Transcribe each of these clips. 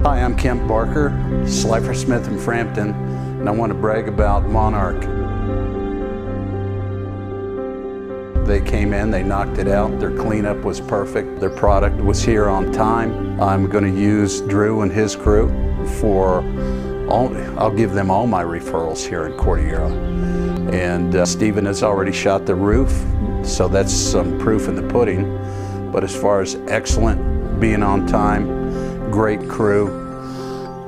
Hi, I'm Kemp Barker, Slifer Smith in Frampton, and I want to brag about Monarch. They came in, they knocked it out, their cleanup was perfect, their product was here on time. I'm going to use Drew and his crew for I'll give them all my referrals here in Cordillera. And Stephen has already shot the roof, so that's some proof in the pudding. But as far as excellent, being on time, great crew,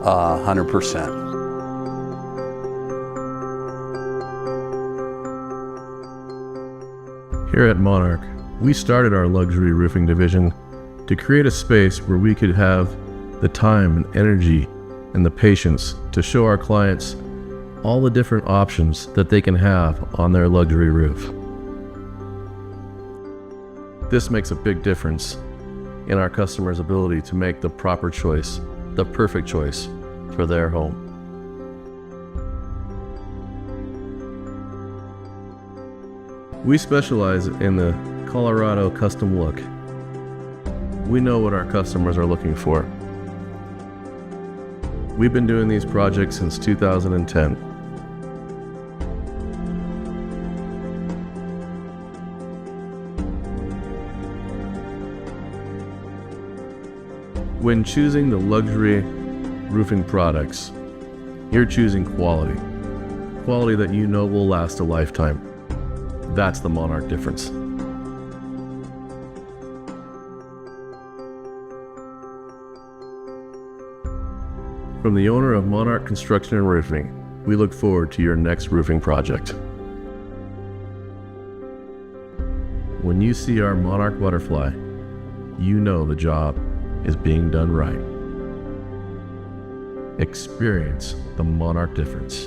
100%. Here at Monarch, we started our luxury roofing division to create a space where we could have the time and energy and the patience to show our clients all the different options that they can have on their luxury roof. This makes a big difference in our customers' ability to make the proper choice, the perfect choice for their home. We specialize in the Colorado custom look. We know what our customers are looking for. We've been doing these projects since 2010. When choosing the luxury roofing products, you're choosing quality. Quality that you know will last a lifetime. That's the Monarch difference. From the owner of Monarch Construction and Roofing, we look forward to your next roofing project. When you see our Monarch butterfly, you know the job is being done right. Experience the Monarch difference.